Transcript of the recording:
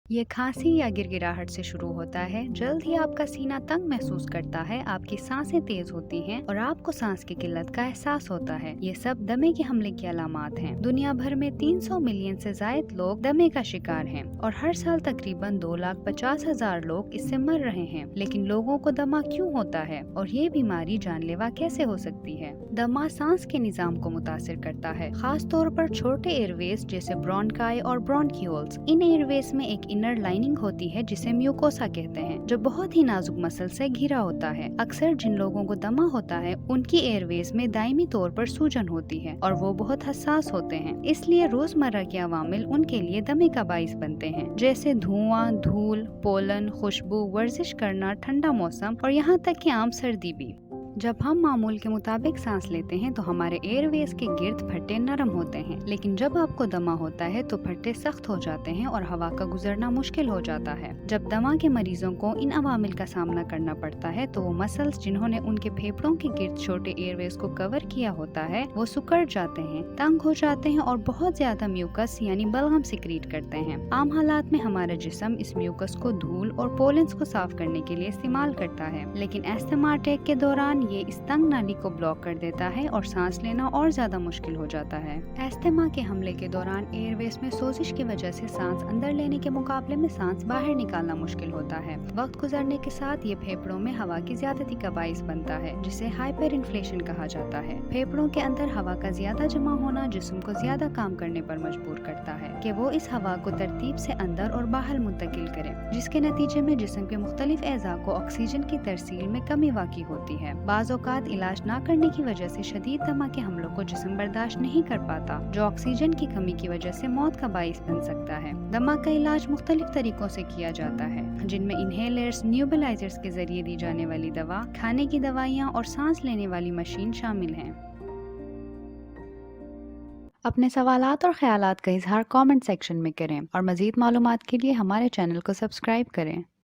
ये खांसी या गिड़गिड़ाहट से शुरू होता है। जल्द ही आपका सीना तंग महसूस करता है, आपकी सांसें तेज होती हैं और आपको सांस की किल्लत का एहसास होता है। ये सब दमे के हमले की अलामात हैं। दुनिया भर में 300 मिलियन से ज्यादा लोग दमे का शिकार हैं और हर साल तकरीबन 2,50,000 लोग इससे मर रहे हैं। लेकिन लोगों को दमा क्यों होता है और ये बीमारी जानलेवा कैसे हो सकती है? दमा सांस के निजाम को मुतासिर करता है, खास तौर पर छोटे एयरवेज जैसे ब्रोंकाई और ब्रोंक्यूल्स। इन एयरवेज में एक इनर लाइनिंग होती है जिसे म्यूकोसा कहते हैं, जो बहुत ही नाजुक मसल से घिरा होता है। अक्सर जिन लोगों को दमा होता है उनकी एयरवेज में दायमी तौर पर सूजन होती है और वो बहुत हसास होते हैं। इसलिए रोजमर्रा के अवामिल उनके लिए दमे का बाइस बनते हैं, जैसे धुआं, धूल, पोलन, खुशबू, वर्जिश करना, ठंडा मौसम और यहाँ तक कि आम सर्दी भी। जब हम मामूल के मुताबिक सांस लेते हैं तो हमारे एयरवेज के गिर्द फट्टे नरम होते हैं, लेकिन जब आपको दमा होता है तो फट्टे सख्त हो जाते हैं और हवा का गुजरना मुश्किल हो जाता है। जब दमा के मरीजों को इन अवामिल का सामना करना पड़ता है तो वो मसल्स जिन्होंने उनके फेफड़ों के गिर्द छोटे एयरवेज को कवर किया होता है वो सिकुड़ जाते हैं, तंग हो जाते हैं और बहुत ज्यादा म्यूकस यानी बलगम सिक्रीट करते हैं। आम हालात में हमारा जिस्म इस म्यूकस को धूल और पोलेंस को साफ करने के लिए इस्तेमाल करता है, लेकिन अस्थमा अटैक के दौरान ये इस तंग नाली को ब्लॉक कर देता है और सांस लेना और ज्यादा मुश्किल हो जाता है। अस्थमा के हमले के दौरान एयरवेज में सोजिश की वजह से सांस अंदर लेने के मुकाबले में सांस बाहर निकालना मुश्किल होता है। वक्त गुजरने के साथ ये फेफड़ों में हवा की ज्यादती का बाइस बनता है, जिसे हाइपर इन्फ्लेशन कहा जाता है। फेफड़ों के अंदर हवा का ज्यादा जमा होना जिस्म को ज्यादा काम करने पर मजबूर करता है कि वो इस हवा को तरतीब से अंदर और बाहर मुंतकिल करे, जिसके नतीजे में जिस्म के मुख्तलिफ एज़ा को ऑक्सीजन की तरसील में कमी वाक़ई होती है। बाज़ औक़ात इलाज न करने की वजह से शदीद दमा के हमलों को जिस्म बर्दाश्त नहीं कर पाता, जो ऑक्सीजन की कमी की वजह से मौत का बाइस बन सकता है। दमा का इलाज मुख्तलिफ तरीकों से किया जाता है, जिनमें इन्हेलर्स, न्यूबलाइजर्स के जरिए दी जाने वाली दवा, खाने की दवाइयाँ और सांस लेने वाली मशीन शामिल हैं। अपने सवालात और ख्यालात का इजहार कमेंट सेक्शन में करें और मज़ीद मालूमात के लिए हमारे चैनल को सब्सक्राइब करें।